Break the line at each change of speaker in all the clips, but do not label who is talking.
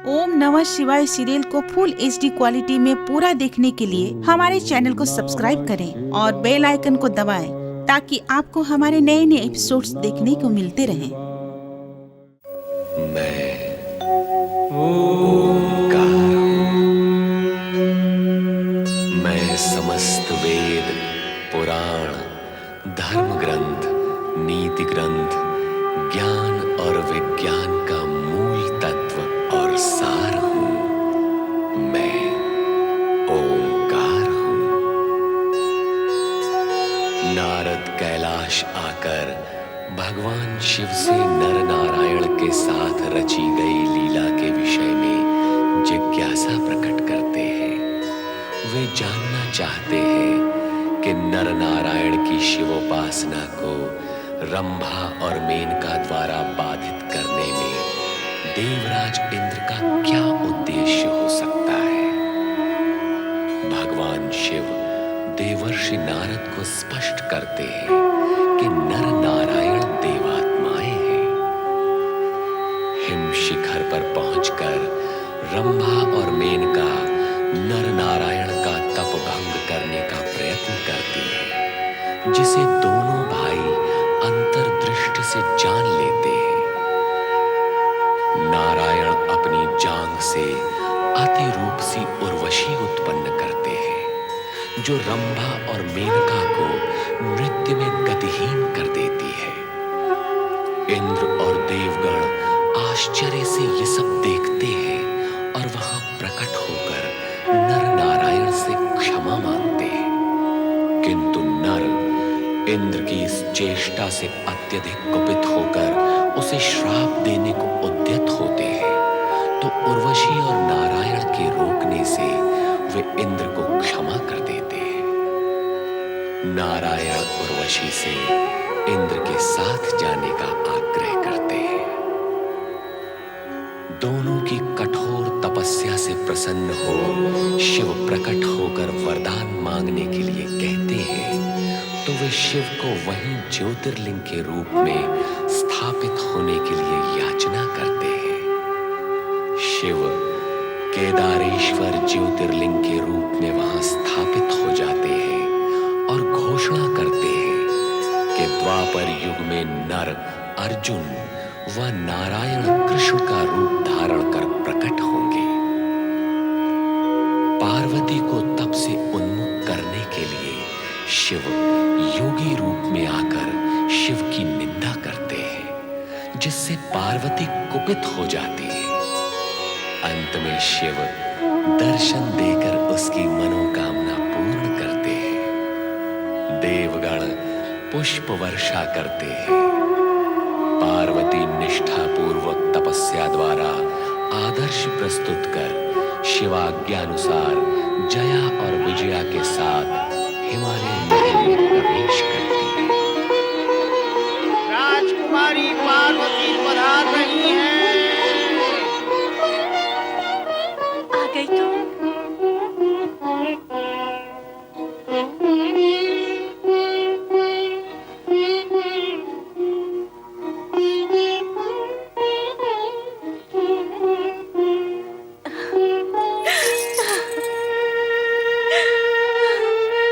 ओम नमः शिवाय सीरियल को फुल HD क्वालिटी में पूरा देखने के लिए हमारे चैनल को सब्सक्राइब करें और बेल आइकन को दबाएं ताकि आपको हमारे नए नए एपिसोड्स देखने को मिलते रहें।
मैं ओंकार हूँ। मैं समस्त वेद, पुराण, धर्म ग्रंथ, नीति ग्रंथ, ज्ञान और विज्ञान का मूल तत्व और सार हूँ। मैं ओंकार हूँ। नारद कैलाश आकर भगवान शिव से नर नारायण के साथ रची गई लीला के विषय में जिज्ञासा प्रकट करते हैं। वे जानना चाहते हैं कि नर नारायण की शिवोपासना को रंभा और मेनका द्वारा बाधित करने में देवराज इंद्र का क्या उद्देश्य हो सकता है। भगवान शिव देवर्षि नारद को स्पष्ट करते हैं कि नर नारायण देवात्माएं हैं। हिम शिखर पर पहुंचकर रंभा और मेनका नर नारायण का तप भंग करने का प्रयत्न करती है, जिसे दोनों भाई अंतर्दृष्टि से जान लेते हैं। नारायण अपनी जांघ से अतिरूप सी उर्वशी उत्पन्न करते हैं, जो रंभा और मेनका को नृत्य में गतिहीन कर देती है। इंद्र और देवगण आश्चर्य से ये सब देखते हैं और वहां प्रकट होकर नर नारायण से क्षमा मांगते हैं। किंतु नर इंद्र की इस चेष्टा से अत्यधिक कुपित होकर उसे श्राप देने को उद्यत होते हैं, तो उर्वशी और नारायण के रोकने से वे इंद्र को क्षमा कर देते हैं। नारायण उर्वशी से इंद्र के साथ जाने का आग्रह करते हैं। दोनों की कठोर तपस्या से प्रसन्न हो शिव प्रकट होकर वरदान मांगने के लिए कहते हैं, तो वे शिव को वहीं ज्योतिर्लिंग के रूप में स्थापित होने के लिए याचना करते हैं। शिव केदारेश्वर ज्योतिर्लिंग के रूप में वहां स्थापित हो जाते हैं और घोषणा करते हैं कि द्वापर युग में नर अर्जुन व नारायण कृष्ण का रूप धारण कर प्रकट होंगे। पार्वती को तप से उन्मुख करने के लिए शिव योगी रूप में आकर शिव की निंदा करते हैं, जिससे पार्वती कुपित हो जाती है। अंत में शिव दर्शन देकर उसकी मनोकामना पूर्ण करते हैं। देवगण पुष्प वर्षा करते हैं। पार्वती निष्ठापूर्वक तपस्या द्वारा आदर्श प्रस्तुत कर शिवाज्ञानुसार जया और विजया के साथ हिमालय महल में प्रवेश करती है।
राजकुमारी पार्वती पधार रही हैं।
आ गई तो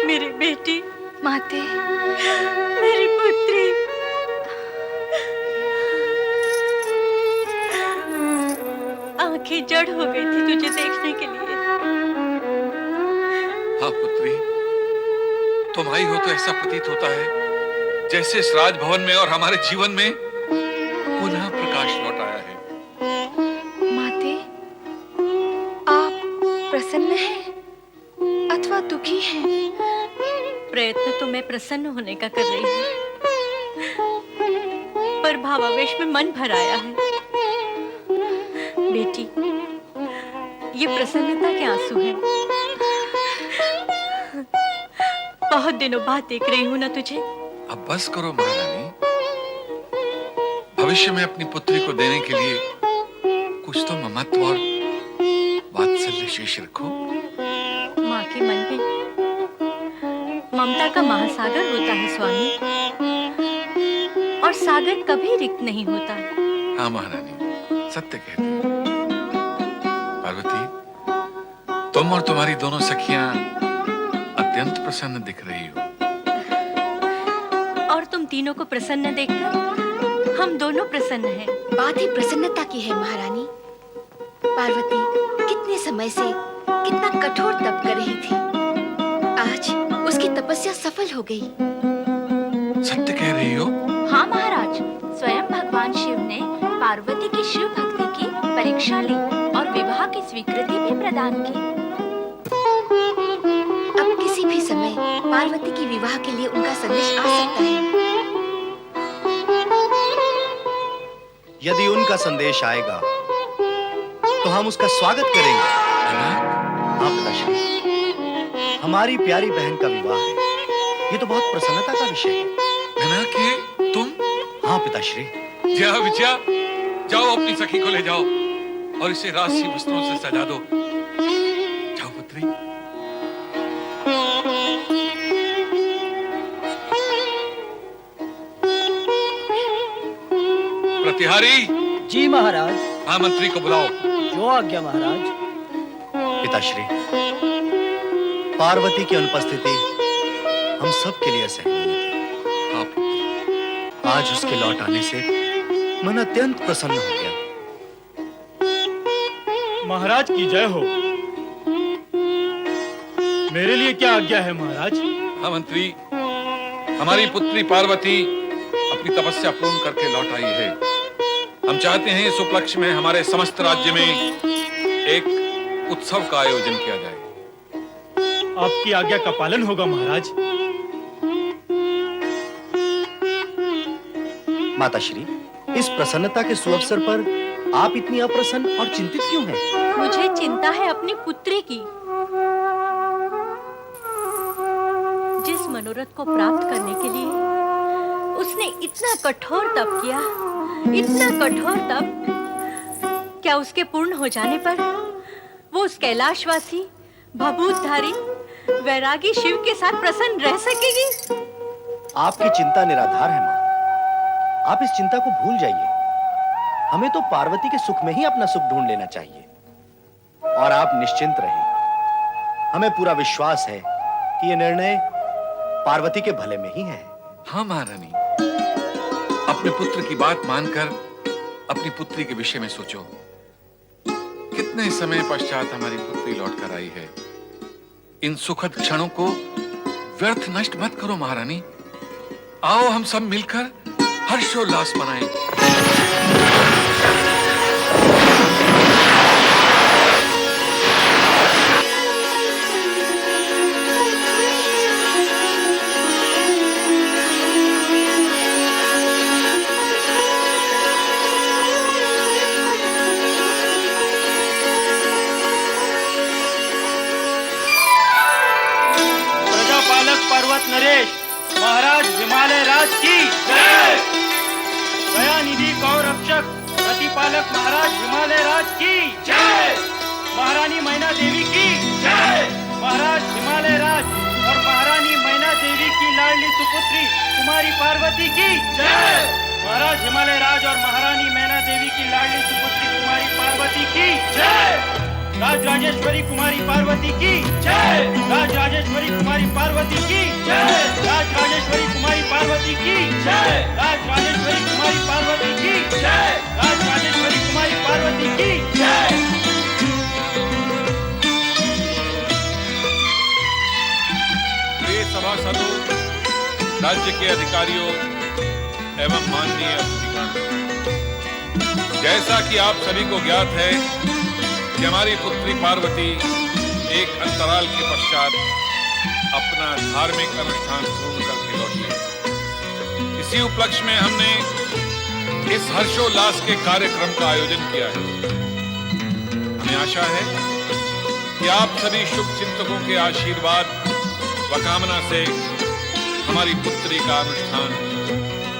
मेरी बेटी,
माते,
मेरी पुत्री। आंखें जड़ हो गई थी तुझे देखने के लिए।
हाँ पुत्री, तुम आई हो तो ऐसा प्रतीत होता है जैसे इस राजभवन में और हमारे जीवन में पुनः प्रकाश लौट आया है।
माते, आप प्रसन्न हैं अथवा दुखी हैं?
प्रयत्न तो मैं प्रसन्न होने का कर रही हूँ, पर भावावेश में मन भर आया है। बेटी, ये प्रसन्नता के आंसू हैं। बहुत दिनों बाद देख रही हूँ ना तुझे।
अब बस करो महारानी, भविष्य में अपनी पुत्री को देने के लिए कुछ तो ममत्व और वात्सल्य शेष रखो।
माँ के मन में ममता का महासागर होता है स्वामी, और सागर कभी रिक्त नहीं होता।
हाँ महारानी, सत्य कहती हो। तुम और तुम्हारी दोनों सखियां अत्यंत प्रसन्न दिख रही हो।
और तुम तीनों को प्रसन्न देखकर हम दोनों प्रसन्न हैं।
बात ही प्रसन्नता की है महारानी। पार्वती कितने समय से कितना कठोर तप कर रही थी, आज उसकी तपस्या सफल हो गई।
सत्य कह रही हो?
हाँ महाराज, स्वयं भगवान शिव ने पार्वती की शिव भक्ति की परीक्षा ली और विवाह की स्वीकृति भी प्रदान की।
अब किसी भी समय पार्वती की विवाह के लिए उनका संदेश आ सकता है।
यदि उनका संदेश आएगा तो हम उसका स्वागत करेंगे। हाँ पिताश्री, हमारी प्यारी बहन का विवाह है, ये तो बहुत प्रसन्नता का विषय है।
है कि तुम?
हाँ पिताश्री।
जया विजया, जाओ अपनी सखी को ले जाओ और इसे राजसी वस्त्रों से सजा दो। जाओ पुत्री। प्रतिहारी।
जी महाराज।
हाँ, मंत्री को बुलाओ।
जो आज्ञा महाराज।
पिताश्री, पार्वती की अनुपस्थिति हम सब के लिए असहनीय थी। आज उसके लौट आने से मन अत्यंत प्रसन्न हो गया।
महाराज की जय हो। मेरे लिए क्या आज्ञा है महाराज?
हाँ मंत्री, हमारी पुत्री पार्वती अपनी तपस्या पूर्ण करके लौट आई है। हम चाहते हैं इस उपलक्ष्य में हमारे समस्त राज्य में एक उत्सव का आयोजन किया जाए।
आपकी आज्ञा का पालन होगा महाराज।
माताश्री, इस प्रसन्नता के सुअवसर पर आप इतनी अप्रसन्न और चिंतित क्यों हैं?
मुझे चिंता है अपनी पुत्री की। जिस मनोरथ को प्राप्त करने के लिए उसने इतना कठोर तप किया, इतना कठोर तप, क्या उसके पूर्ण हो जाने पर वो उस कैलाशवासी भभूतधारी वैरागी शिव के साथ प्रसन्न रह सकेगी?
आपकी चिंता निराधार है मां। आप इस चिंता को भूल जाइए। हमें तो पार्वती के सुख में ही अपना सुख ढूंढ लेना चाहिए। और आप निश्चिंत रहें, हमें पूरा विश्वास है कि यह निर्णय पार्वती के भले में ही है।
हाँ महारानी, अपने पुत्र की बात मानकर अपनी पुत्री के विषय में सोचो। कितने समय पश्चात हमारी पुत्री लौटकर आई है। इन सुखद क्षणों को व्यर्थ नष्ट मत करो महारानी। आओ हम सब मिलकर हर्षोल्लास मनाएं।
प्रजापालक पर्वत नरेश महाराज हिमालय राज की जय। दयानिधि गौरक्षक प्रतिपालक महाराज हिमालय राज की जय। महारानी मैना देवी की जय। महाराज हिमालय राज और महारानी मैना देवी की लाडली सुपुत्री कुमारी पार्वती की जय। महाराज हिमालय राज और महारानी मैना देवी की लाडली सुपुत्री कुमारी पार्वती की जय। राज राजेश्वरी कुमारी पार्वती की जय। राज राजेश्वरी कुमारी पार्वती की जय। राज राजेश्वरी कुमारी पार्वती की जय। राज राजेश्वरी कुमारी पार्वती की जय। राज राजेश्वरी कुमारी पार्वती की जय।
प्रिय सभासदों, राज्य के अधिकारियों एवं माननीय अतिथिगण, जैसा कि आप सभी को ज्ञात है कि हमारी पुत्री पार्वती एक अंतराल के पश्चात अपना धार्मिक अनुष्ठान पूर्ण करके लौटी है। इसी उपलक्ष्य में हमने इस हर्षोल्लास के कार्यक्रम का आयोजन किया है। हमें आशा है कि आप सभी शुभ चिंतकों के आशीर्वाद व कामना से हमारी पुत्री का अनुष्ठान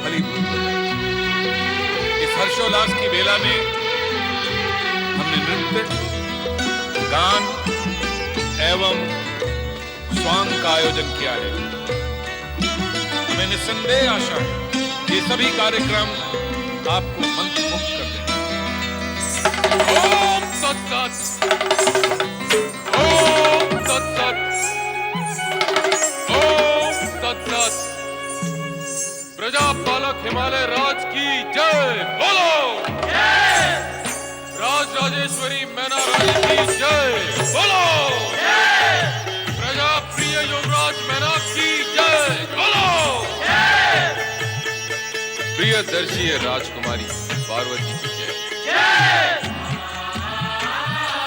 फलीभूत हो जाए। इस हर्षोल्लास की बेला में हमने नृत्य, गान एवं स्वांग का आयोजन किया है। हमें निस्संदेह आशा है ये सभी कार्यक्रम आपको मंत्रमुग्ध कर देंगे। ओम सत्सत। ओम राजेश्वरी मैना रानी की जय। बोलो प्रजा प्रिय युवराज मैना की जय। बोलो प्रियदर्शी राजकुमारी पार्वती की जय।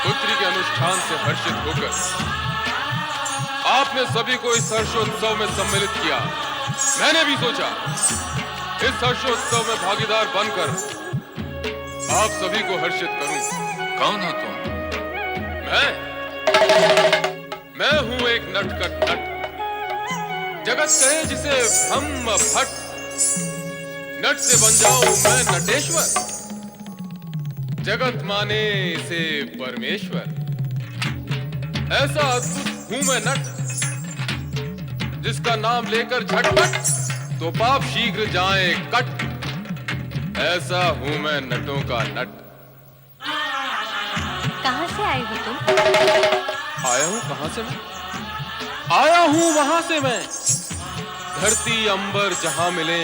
पुत्री के अनुष्ठान से हर्षित होकर आपने सभी को इस हर्षोत्सव में सम्मिलित किया। मैंने भी सोचा इस हर्षोत्सव में भागीदार बनकर आप सभी को हर्षित करूं। कौन हो तुम? मैं हूं एक नटखट नट। जगत कहे जिसे ब्रह्म भट्ट। नट से बन जाऊं मैं नटेश्वर। जगत माने इसे परमेश्वर। ऐसा अद्भुत हूं मैं नट जिसका नाम लेकर झटपट तो पाप शीघ्र जाए कट। ऐसा हूं मैं नटों का नट।
कहाँ से आए हो तुम?
आया हूं कहां से मैं? आया हूं वहां से मैं। धरती अंबर जहां मिले,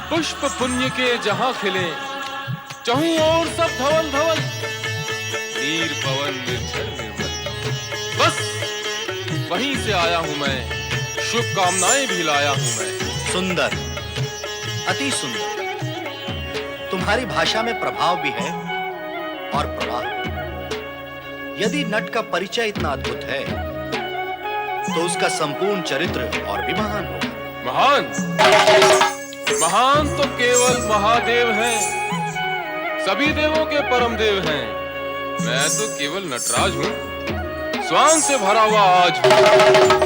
पुष्प पुण्य के जहां खिले, चहूं और सब धवल धवल, नीर पवन निर्झर निर्मल। बस वहीं से आया हूं मैं, शुभकामनाएं भी लाया हूं मैं।
सुंदर, अति सुंदर। तुम्हारी भाषा में प्रभाव भी है और प्रवाह भी। यदि नट का परिचय इतना अद्भुत है तो उसका संपूर्ण चरित्र और भी महान होगा।
महान? महान तो केवल महादेव हैं। सभी देवों के परम देव हैं। मैं तो केवल नटराज हूं, स्वांग से भरा हुआ आज हूं।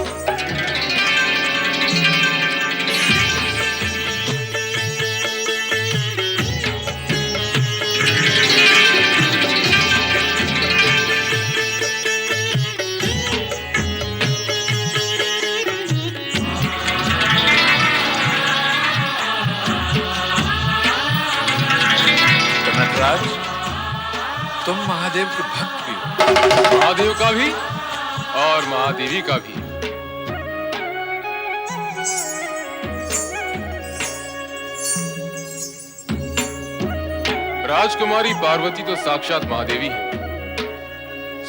नटराज, तुम महादेव के भक्त भी हो।
महादेव का भी और महादेवी का भी। राजकुमारी पार्वती तो साक्षात महादेवी है।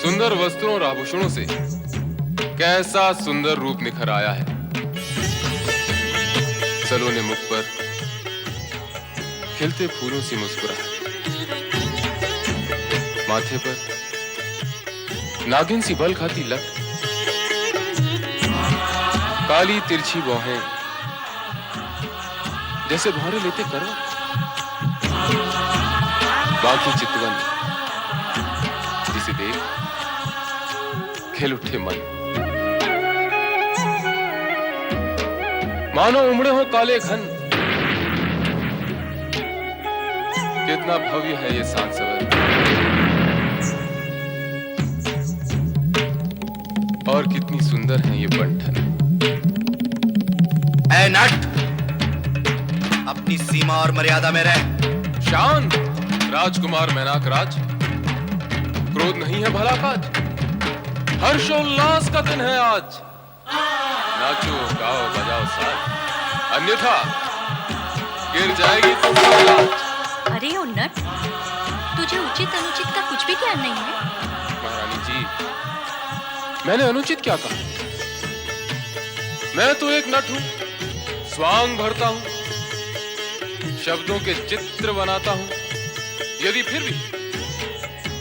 सुंदर वस्त्रों और आभूषणों से कैसा सुंदर रूप निखर आया है। सलोने मुख पर खिलते फूलों सी मुस्कुराहट, माथे पर नागिन सी बल खाती लट, काली तिरछी भौहें जैसे भौरे लेते करो, बाकी चितवन जिसे देख खेल उठे मन। मानो उमड़े हो काले घन। कितना भव्य है ये सात सवर और कितनी सुंदर है ये बंठन।
ऐ नट, अपनी सीमा और मर्यादा में रह।
शांत राजकुमार मैनाक राज। क्रोध नहीं है भला काज। हर्षोल्लास का दिन है आज। नाचो गाओ बजाओ साथ, अन्यथा गिर जाएगी तुम्हारी लाज।
अरे ओ नट, तुझे उचित अनुचित का कुछ भी ज्ञान नहीं है।
महारानी जी, मैंने अनुचित क्या कहा? मैं तो एक नट हूं, स्वांग भरता हूं, शब्दों के चित्र बनाता हूं। यदि फिर भी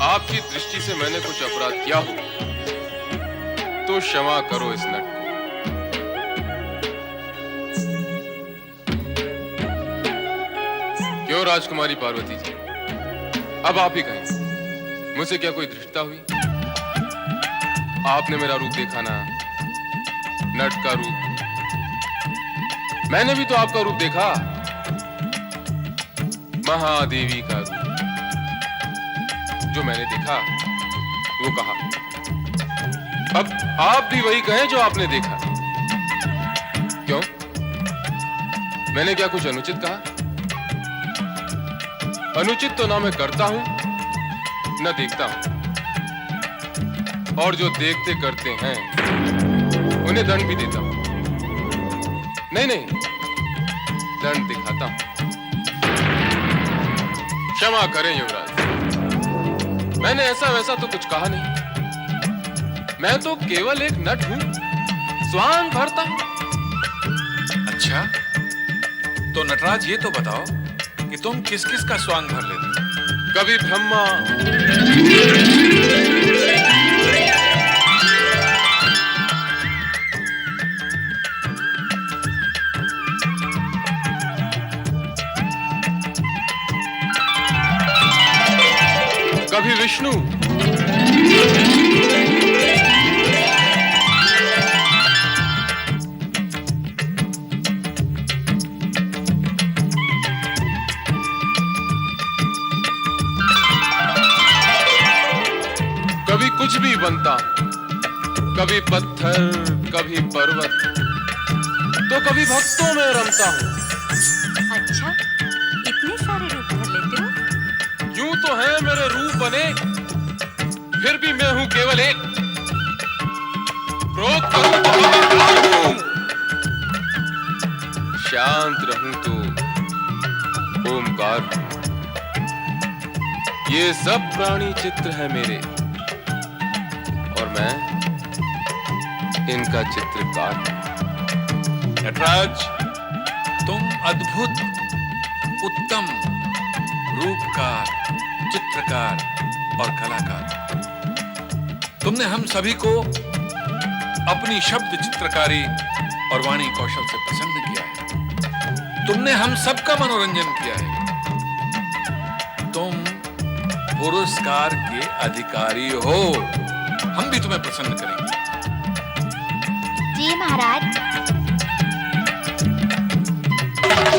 आपकी दृष्टि से मैंने कुछ अपराध किया हो तो क्षमा करो इस नट को। क्यों राजकुमारी पार्वती जी, अब आप ही कहें, मुझसे क्या कोई धृष्टता हुई? आपने मेरा रूप देखा ना, नट का रूप। मैंने भी तो आपका रूप देखा, महादेवी का रूप। जो मैंने देखा वो कहा। अब आप भी वही कहें जो आपने देखा। क्यों? मैंने क्या कुछ अनुचित कहा? अनुचित तो ना मैं करता हूं न देखता हूं, और जो देखते करते हैं उन्हें दंड भी देता हूं। नहीं, दंड दिखाता हूं। क्षमा करें युवराज, मैंने ऐसा वैसा तो कुछ कहा नहीं। मैं तो केवल एक नट हूं, स्वांग भरता हूं।
अच्छा, तो नटराज ये तो बताओ कि तुम किस किस का स्वांग भर लेते हो?
कभी ब्रह्मा, कभी विष्णु, कभी कुछ भी बनता, कभी पत्थर, कभी पर्वत, तो कभी भक्तों में रमता हूं।
अच्छा, इतने सारे रूप धर लेते हो?
यूं तो है मेरे रूप बने, फिर भी मैं हूं केवल एक। क्रोध करूं तो अहंकार हूं, शांत रहूं तो ओमकार हूं। ये सब प्राणी चित्र है मेरे, और मैं इनका चित्रकार हूं।
नटराज, तुम अद्भुत, उत्तम रूपकार, चित्रकार और कलाकार। तुमने हम सभी को अपनी शब्द चित्रकारी और वाणी कौशल से प्रसन्न किया है। तुमने हम सबका मनोरंजन किया है। तुम पुरस्कार के अधिकारी हो। हम भी तुम्हें प्रसन्न करेंगे।
जी महाराज।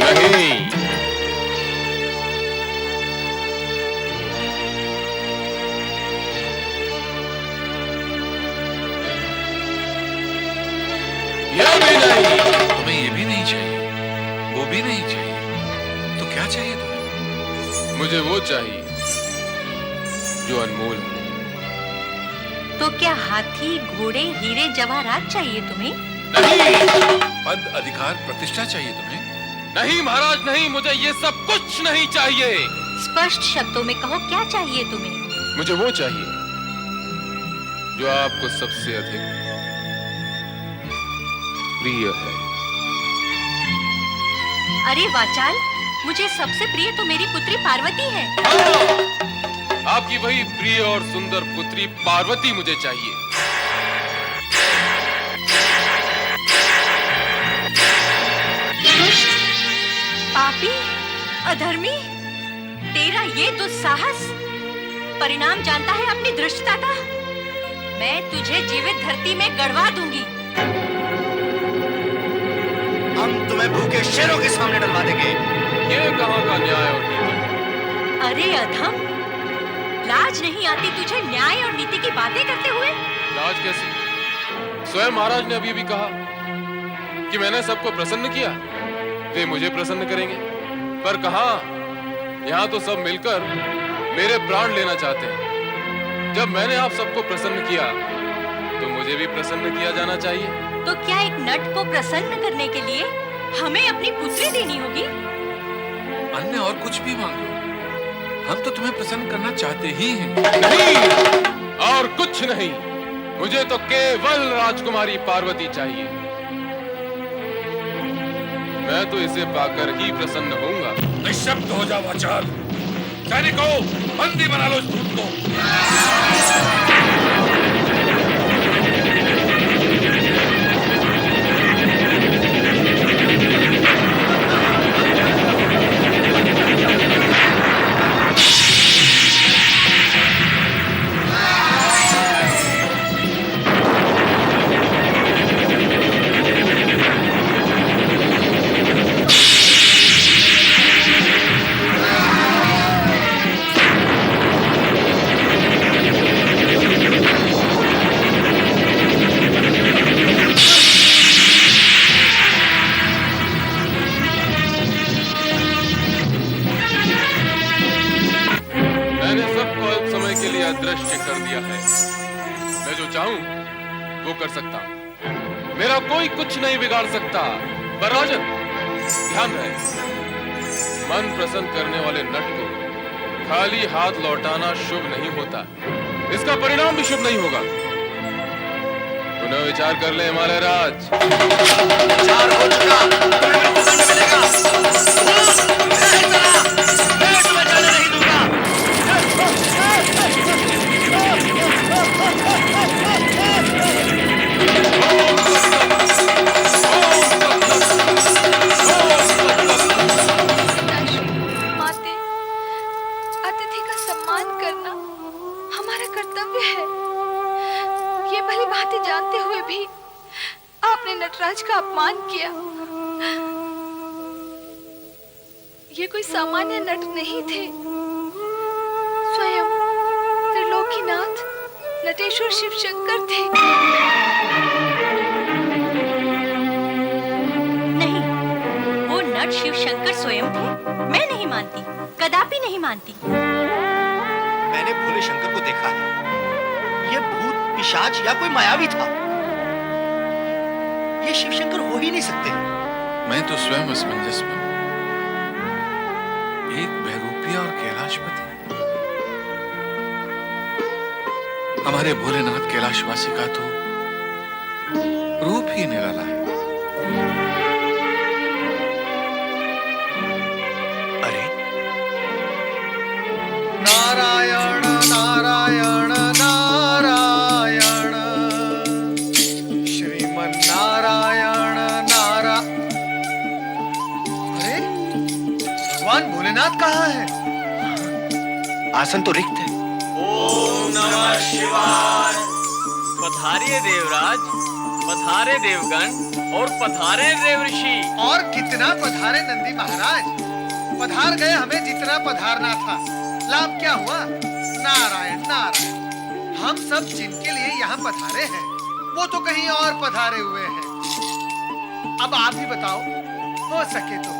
नहीं, यह भी नहीं।
तुम्हें ये भी नहीं चाहिए, वो भी नहीं चाहिए, तो क्या चाहिए तुम्हें?
मुझे वो चाहिए जो अनमोल हो।
तो क्या हाथी, घोड़े, हीरे जवाहरात चाहिए तुम्हें?
नहीं,
पद, अधिकार, प्रतिष्ठा चाहिए तुम्हें?
नहीं महाराज नहीं, मुझे ये सब कुछ नहीं चाहिए।
स्पष्ट शब्दों में कहो, क्या चाहिए तुम्हें?
मुझे वो चाहिए जो आपको सबसे अधिक प्रिय है।
अरे वाचाल, मुझे सबसे प्रिय तो मेरी पुत्री पार्वती है।
हाँ, आपकी वही प्रिय और सुंदर पुत्री पार्वती मुझे चाहिए।
दुष्ट, पापी, अधर्मी, तेरा ये दुस्साहस परिणाम जानता है अपनी धृष्टता का। मैं तुझे जीवित धरती में गड़वा दूंगी।
हम तुम्हें भूखे शेरों के सामने डलवा देंगे।
ये कहाँ का न्याय और नीति?
अरे अधम, लाज नहीं आती तुझे न्याय और नीति की बातें करते हुए?
लाज कैसी? स्वयं महाराज ने अभी भी कहा कि मैंने सबको प्रसन्न किया, वे मुझे प्रसन्न करेंगे। पर कहाँ, यहाँ तो सब मिलकर मेरे प्राण लेना चाहते हैं। जब मैंने आप सबको प्रसन्न किया, तो मुझे भी प्रसन्न किया जाना चाहिए।
तो क्या एक नट को प्रसन्न करने के लिए हमें अपनी पुत्री देनी होगी?
अन्य और कुछ भी मांग लो, हम तो तुम्हें प्रसन्न करना चाहते ही हैं।
नहीं, और कुछ नहीं, मुझे तो केवल राजकुमारी पार्वती चाहिए। मैं तो इसे पाकर ही प्रसन्न होऊंगा।
निःशब्द हो जाओ वाचाल। सैनिकों, बंदी बना लो इस दूत को।
अदृश्य कर दिया है। मैं जो चाहूं वो कर सकता हूं, मेरा कोई कुछ नहीं बिगाड़ सकता। पर राजन, ध्यान रहे, मन प्रसन्न करने वाले नट को खाली हाथ लौटाना शुभ नहीं होता, इसका परिणाम भी शुभ नहीं होगा। पुनः विचार कर ले हिमालय राज।
विचार हो चुका, तुम्हें मृत्युदंड मिलेगा। मैं तुम्हें जाने नहीं दूंगा।
माते, अतिथि का सम्मान करना हमारा कर्तव्य है। ये भली भांति जानते हुए भी आपने नटराज का अपमान किया। ये कोई सामान्य नट नहीं थे, स्वयं त्रिलोकीनाथ नटेश्वर शिव शंकर थे।
नहीं, वो नट शिव शंकर स्वयं थे। मैं नहीं मानती, कदापि नहीं मानती।
मैंने भोले शंकर को देखा है। ये भूत पिशाच या कोई मायावी था। ये शिव शंकर हो ही नहीं सकते।
मैं तो स्वयं असमंजस में हूं। एक बहरूपिया और कैलाशपति। हमारे भोलेनाथ कैलाशवासी का तो रूप ही निराला है।
अरे नारायण नारायण नारायण श्रीमन नारायण नारा। अरे भगवान भोलेनाथ कहाँ है? आसन तो रिक्त है।
ओम नमः शिवाय। पधारिए देवराज, पधारे देवगण और पधारे देवऋषि।
और कितना पधारे नंदी महाराज, पधार गए हमें जितना पधारना था। लाभ क्या हुआ? नारायण नारायण। हम सब जिनके लिए यहाँ पधारे हैं वो तो कहीं और पधारे हुए हैं। अब आप ही बताओ, हो सके तो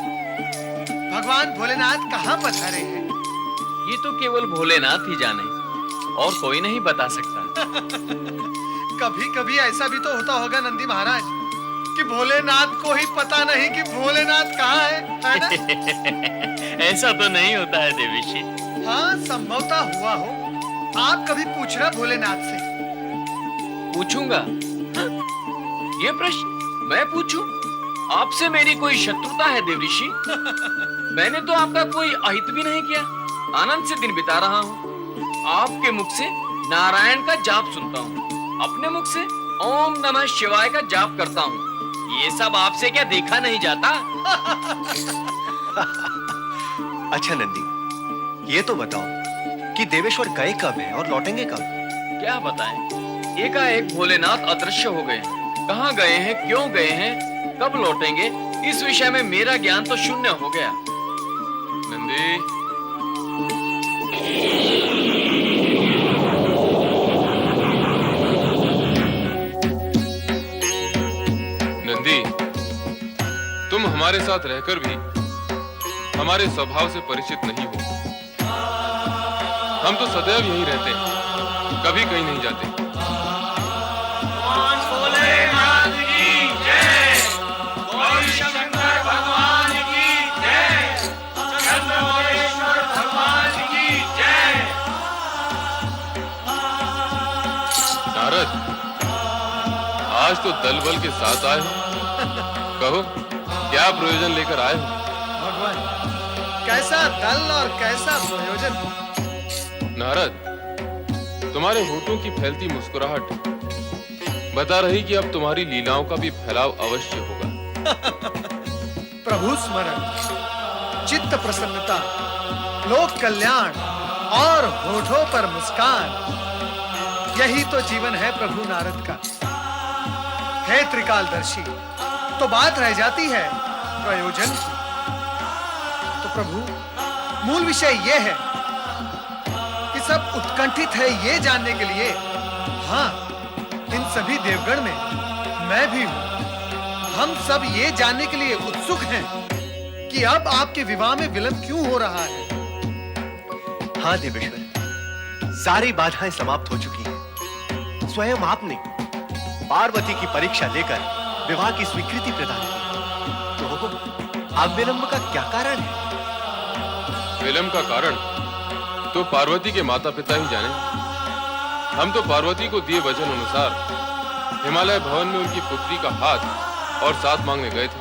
भगवान भोलेनाथ कहाँ पधारे हैं?
ये तो केवल भोलेनाथ ही जाने, और कोई नहीं बता सकता।
कभी कभी ऐसा भी तो होता होगा नंदी महाराज कि भोलेनाथ को ही पता नहीं कि भोलेनाथ कहाँ है ना?
ऐसा तो नहीं होता है देवीशी।
हाँ, संभवतः हुआ हो। आप कभी पूछना भोलेनाथ से।
पूछूंगा। हाँ? ये प्रश्न मैं पूछूं? आपसे मेरी कोई शत्रुता है देवऋषि? मैंने तो आपका कोई अहित भी नहीं किया। आनंद से दिन बिता रहा हूँ। आपके मुख से नारायण का जाप सुनता हूँ, अपने मुख से ओम नमः शिवाय का जाप करता हूँ। ये सब आपसे क्या देखा नहीं जाता?
अच्छा नंदी, ये तो बताओ कि देवेश्वर गए कब हैं और लौटेंगे कब?
क्या बताएं? एकाएक भोलेनाथ अदृश्य हो गए। कहाँ गए हैं, क्यों गए हैं, कब लौटेंगे, इस विषय में मेरा ज्ञान तो शून्य हो गया।
नंदी, नंदी, तुम हमारे साथ रहकर भी हमारे स्वभाव से परिचित नहीं हो। हम तो सदैव यहीं रहते हैं, कभी कहीं नहीं जाते। नारद, आज तो दल बल के साथ आए हो। कहो, क्या प्रयोजन लेकर आए हो?
भगवान, कैसा दल और कैसा प्रयोजन।
नारद, तुम्हारे होठों की फैलती मुस्कुराहट बता रही कि अब तुम्हारी लीलाओं का भी फैलाव अवश्य होगा।
प्रभु स्मरण, चित्त प्रसन्नता, लोक कल्याण और होठों पर मुस्कान, यही तो जीवन है प्रभु नारद का। है त्रिकालदर्शी, तो बात रह जाती है प्रयोजन की। तो प्रभु, मूल विषय यह है कि सब उत्कंठित है ये जानने के लिए, हाँ, इन सभी देवगण में मैं भी हूं। हम सब ये जानने के लिए उत्सुक हैं कि अब आपके विवाह में विलंब क्यों हो रहा है।
हाँ देवेश्वर, सारी बाधाएं समाप्त हो चुकी हैं। स्वयं आपने पार्वती की परीक्षा लेकर विवाह की स्वीकृति प्रदान की। तो अब विलंब का क्या कारण है?
विलंब का कारण
तो पार्वती के माता पिता ही जाने। हम तो पार्वती को दिए वचन अनुसार हिमालय भवन में उनकी पुत्री का हाथ और साथ मांगने गए थे,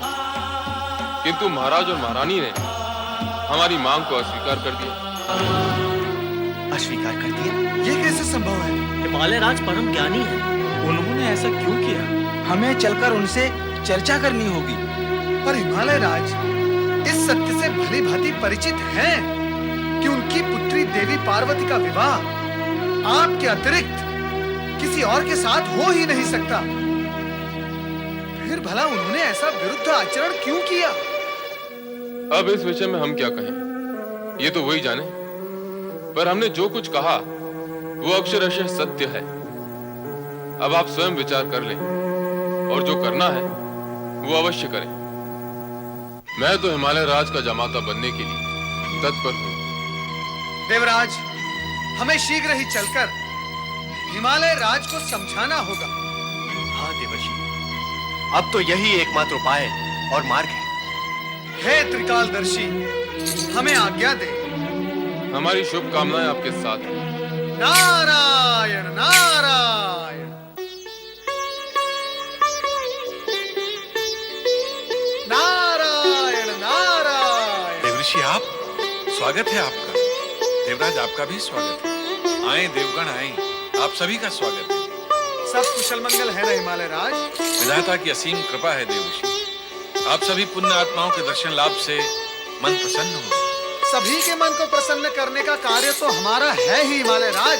किंतु महाराज और महारानी ने हमारी मांग को अस्वीकार कर दिया।
अस्वीकार कर दिया?
ये कैसे संभव है?
हिमालय राज परम ज्ञानी है, उन्होंने ऐसा क्यों किया?
हमें चलकर उनसे चर्चा करनी होगी।
पर हिमालय राज इस सत्य से भली भांति परिचित हैं कि उनकी पुत्री देवी पार्वती का विवाह आपके अतिरिक्त किसी और के साथ हो ही नहीं सकता। फिर भला उन्होंने ऐसा विरुद्ध आचरण क्यों किया?
अब इस विषय में हम क्या कहें, ये तो वही जाने। पर हमने जो कुछ कहा वो अक्षरशः सत्य है। अब आप स्वयं विचार कर लें और जो करना है वो अवश्य करें। मैं तो हिमालय राज का जमाता बनने के लिए तत्पर हूं।
देवराज, हमें शीघ्र ही चलकर हिमालय राज को समझाना होगा।
हाँ देवर्षि, अब तो यही एकमात्र उपाय और मार्ग है।
हे त्रिकालदर्शी, हमें आज्ञा दे।
हमारी शुभकामनाएं आपके साथ हैं।
नारायण नारायण। नारायण नारायण।
देवर्षि आप, स्वागत है आपका। देवराज आपका भी स्वागत है। आए देवगण आए, आप सभी का स्वागत है।
सब कुशल मंगल है ना हिमालय राज?
विधाता की असीम कृपा है देवर्षि। आप सभी पुण्य आत्माओं के दर्शन लाभ से मन प्रसन्न हो।
सभी के मन को प्रसन्न करने का कार्य तो हमारा है ही हिमालय राज,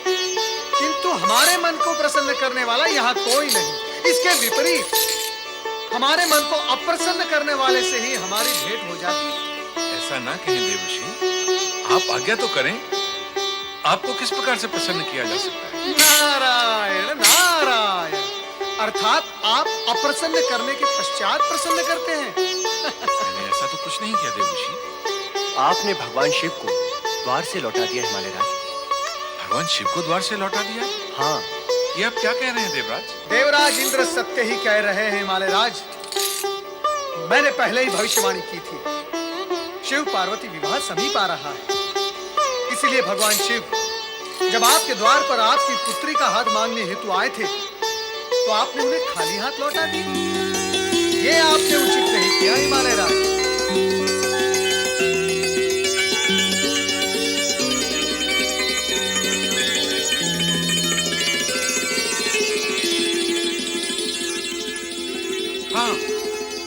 किंतु हमारे मन को प्रसन्न करने वाला यहाँ कोई नहीं। इसके विपरीत हमारे मन को अप्रसन्न करने वाले से ही हमारी भेंट हो जाती है।
ऐसा ना कहें देवर्षि, आप आज्ञा तो करें। आपको किस प्रकार से प्रसन्न किया जा सकता है?
नारायण नारायण। अर्थात आप अप्रसन्न करने के पश्चात प्रसन्न करते हैं।
मैंने ऐसा तो कुछ नहीं किया देवर्षि।
आपने भगवान शिव को द्वार से लौटा दिया हिमालय राज।
भगवान शिव को द्वार से लौटा दिया?
हाँ।
ये आप क्या कह रहे हैं देवराज?
देवराज इंद्र सत्य ही कह रहे हैं हिमालय राज। मैंने पहले ही भविष्यवाणी की थी, शिव पार्वती विवाह समीप आ रहा है। इसलिए भगवान शिव जब आपके द्वार पर आपकी पुत्री का हाथ मांगने हेतु आए थे, तो आपने उन्हें खाली हाथ लौटा दी। ये आपने उचित नहीं किया हिमालय राज।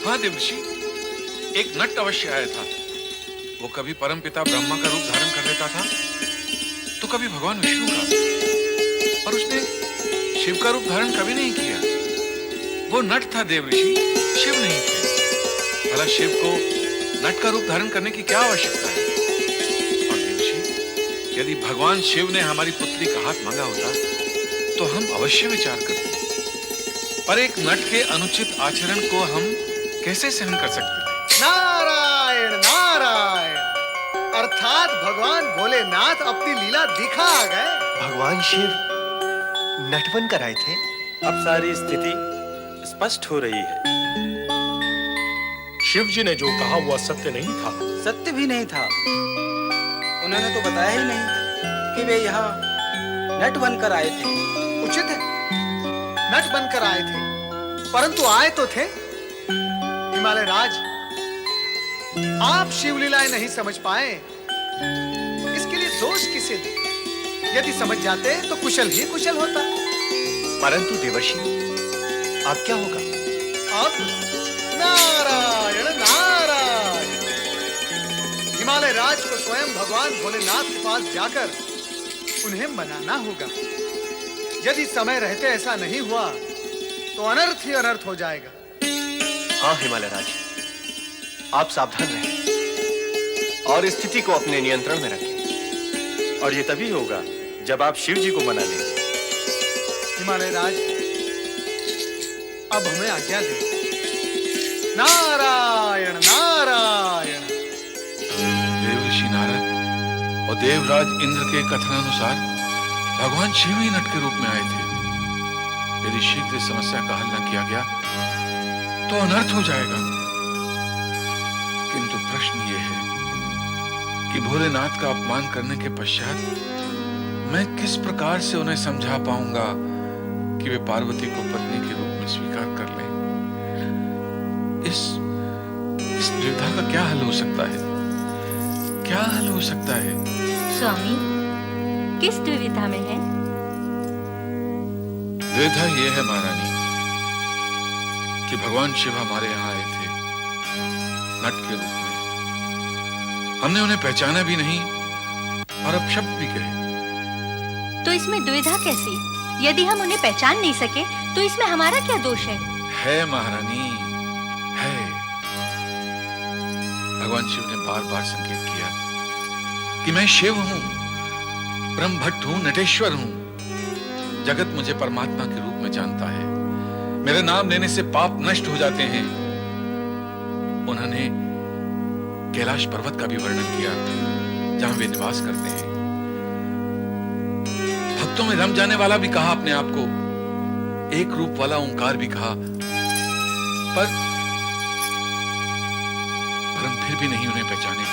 हाँ देवर्षि, एक नट अवश्य आया था। वो कभी परम पिता ब्रह्मा का रूप धारण कर लेता था, तो कभी भगवान विष्णु का, और उसने शिव का रूप धारण कभी नहीं किया। वो नट था देवर्षि, शिव नहीं थे। भला शिव को नट का रूप धारण करने की क्या आवश्यकता है? और देवर्षि, यदि भगवान शिव ने हमारी पुत्री का हाथ मांगा होता तो हम अवश्य विचार करते, पर एक नट के अनुचित आचरण को हम कैसे सहन कर सकते थे?
नारायण नारायण। अर्थात भगवान भोलेनाथ अपनी लीला दिखा गए।
भगवान शिव नटवन कर आए थे।
अब सारी स्थिति स्पष्ट हो रही है।
शिव जी ने जो कहा वो असत्य नहीं था।
सत्य भी नहीं था। उन्होंने तो बताया ही नहीं कि वे यहाँ नट बनकर आए थे।
उचित है, नट बनकर आए थे, परंतु आए तो थे। हिमालय राज, आप शिवलीलाएं नहीं समझ पाए, इसके लिए दोष किसे दे? यदि समझ जाते तो कुशल ही कुशल होता।
परंतु देवर्षि, अब क्या होगा?
अब नारायण नारायण। हिमालय राज को स्वयं भगवान भोलेनाथ के पास जाकर उन्हें मनाना होगा। यदि समय रहते ऐसा नहीं हुआ तो अनर्थ ही अनर्थ हो जाएगा।
हाँ हिमालय राज, आप सावधान रहें और स्थिति को अपने नियंत्रण में रखें।
और ये तभी होगा जब आप शिव जी को मना लें।
हिमालय राज, अब हमें आज्ञा दे। नारायण नारायण।
देवर्षि नारद और देवराज इंद्र के कथनानुसार भगवान शिव ही नट के रूप में आए थे। यदि शीघ्र इस समस्या का हल न किया गया तो अनर्थ हो जाएगा। किंतु प्रश्न यह है कि
कि भोलेनाथ का अपमान करने के पश्चात मैं किस प्रकार से उन्हें समझा पाऊंगा कि वे पार्वती को पत्नी के रूप में स्वीकार कर लें। इस दुविधा का क्या हल हो सकता है? क्या हल हो सकता है?
स्वामी, किस दुविधा में है?
दुविधा यह है महारानी कि भगवान शिव हमारे यहाँ आए थे नट के रूप में। हमने उन्हें पहचाना भी नहीं और अपशब्द भी कहे।
तो इसमें दुविधा कैसी? यदि हम उन्हें पहचान नहीं सके तो इसमें हमारा क्या दोष है?
है महारानी, है। भगवान शिव ने बार बार संकेत किया कि मैं शिव हूं, ब्रह्म भट्ट हूं, नटेश्वर हूं। जगत मुझे परमात्मा के रूप में जानता है। मेरे नाम लेने से पाप नष्ट हो जाते हैं। उन्होंने कैलाश पर्वत का भी वर्णन किया जहां वे निवास करते हैं। भक्तों में रम जाने वाला भी कहा अपने आप को, एक रूप वाला ओंकार भी कहा, पर हम फिर भी नहीं उन्हें पहचाने।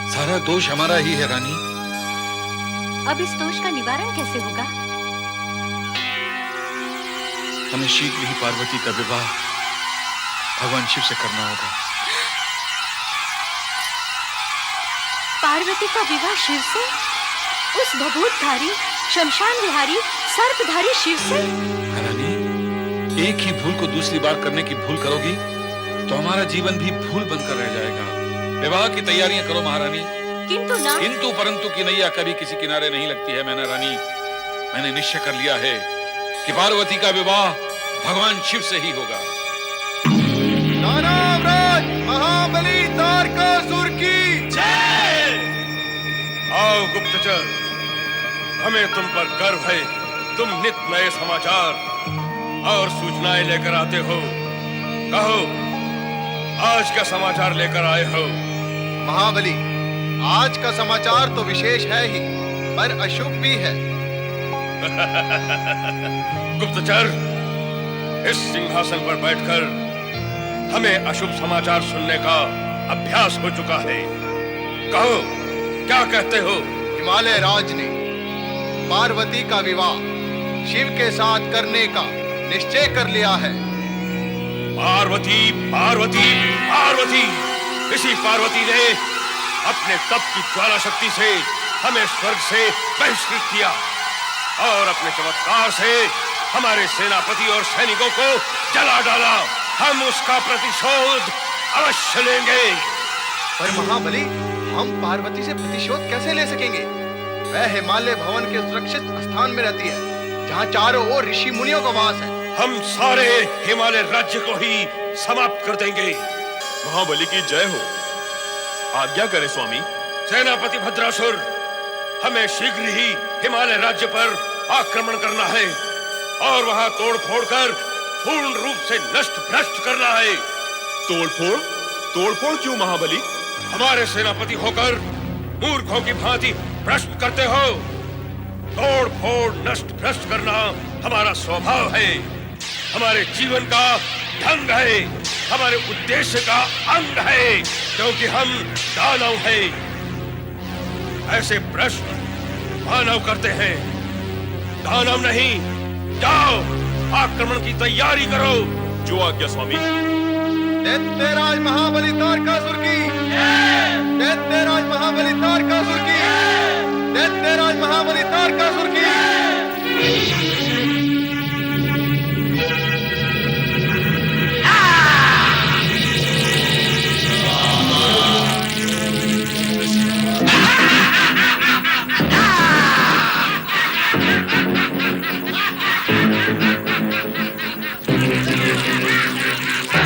सारा दोष हमारा ही है रानी।
अब इस दोष का निवारण कैसे होगा?
हमें शीघ्र ही पार्वती का विवाह भगवान शिव से करना होगा।
पार्वती का विवाह शिव से? उस भभूतधारी, शमशान विहारी, सर्पधारी शिव से?
रानी, एक ही भूल को दूसरी बार करने की भूल करोगी तो हमारा जीवन भी भूल बनकर रह जाएगा। विवाह की तैयारियां करो महारानी। किंतु परंतु की नैया कभी किसी किनारे नहीं लगती है मैना रानी। मैंने निश्चय कर लिया है कि पार्वती का विवाह भगवान शिव से ही होगा।
दानवराज महाबली तारकासुर की जय।
आओ गुप्तचर, हमें तुम पर गर्व है। तुम नित नए समाचार और सूचनाएं लेकर आते हो। कहो, आज का समाचार लेकर आए हो?
महाबली, आज का समाचार तो विशेष है ही, पर अशुभ भी है।
गुप्तचर, इस सिंहासन पर बैठकर हमें अशुभ समाचार सुनने का अभ्यास हो चुका है। कहो, क्या कहते हो?
हिमालय राज ने पार्वती का विवाह शिव के साथ करने का निश्चय कर लिया है।
पार्वती, पार्वती, पार्वती! इसी पार्वती ने अपने तप की ज्वाला शक्ति से हमें स्वर्ग से बहिष्कृत किया और अपने चमत्कार से हमारे सेनापति और सैनिकों को जला डाला। हम उसका प्रतिशोध अवश्य लेंगे।
पर महाबली, हम पार्वती से प्रतिशोध कैसे ले सकेंगे? वह हिमालय भवन के सुरक्षित स्थान में रहती है, जहाँ चारों ओर ऋषि मुनियों का वास है।
हम सारे हिमालय राज्य को ही समाप्त कर देंगे।
महाबली की जय हो। आज्ञा करें स्वामी।
सेनापति भद्रासुर, हमें शीघ्र ही हिमालय राज्य पर आक्रमण करना है और वहां तोड़ फोड़ कर पूर्ण रूप से नष्ट भ्रष्ट करना है।
तोड़फोड़? तोड़फोड़ क्यों महाबली?
हमारे सेनापति होकर मूर्खों की भांति प्रश्न करते हो। तोड़ फोड़ नष्ट भ्रष्ट करना हमारा स्वभाव है, हमारे जीवन का ढंग है, हमारे उद्देश्य का अंग है, क्योंकि हम दानव हैं। ऐसे प्रश्न मानव करते हैं, दानव नहीं। जाओ, आक्रमण की तैयारी करो।
जो आज्ञा स्वामी।
दैत्यराज महाबली तारकासुर की जय। दैत्यराज महाबली तारकासुर की जय। दैत्यराज महाबली तारकासुर की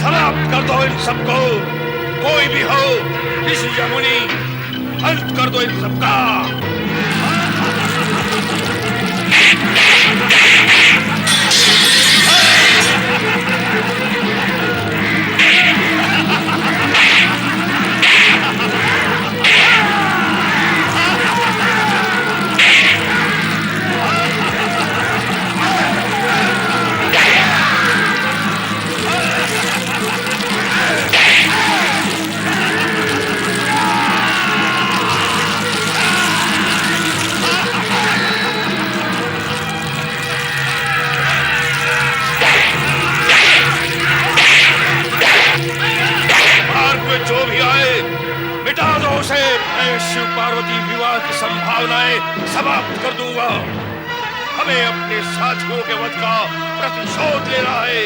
समाप्त कर दो इन सबको, कोई भी हो, ऋषि या मुनि, अंत कर दो इन सबका। समाप्त कर दूंगा। हमें अपने साथियों के वध का प्रतिशोध लेना है।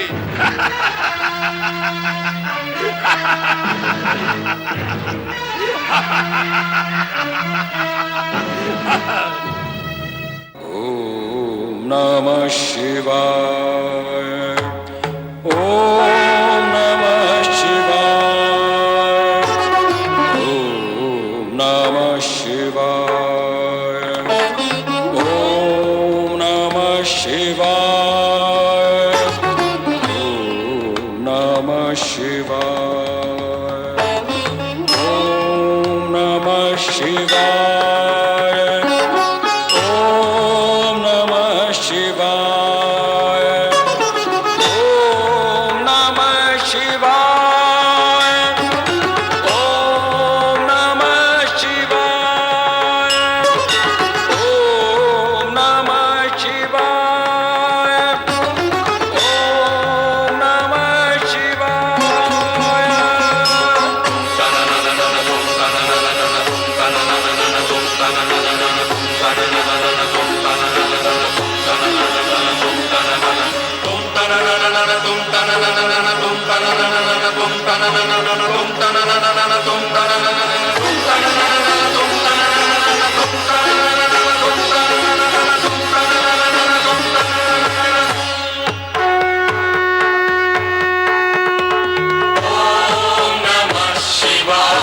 ओम नमः शिवाय। ओम नमः शिवाय। ओम नमः शिवाय। ओम नमः शिवाय। ओम नमः शिवाय। ओम नमः शिवाय। ओम नमः शिवाय। ओम नमः शिवाय। ओम नमः शिवाय। ओम नमः शिवाय।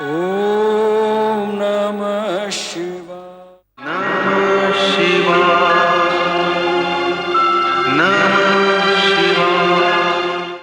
ओम नमः शिवाय।
नमः शिवाय।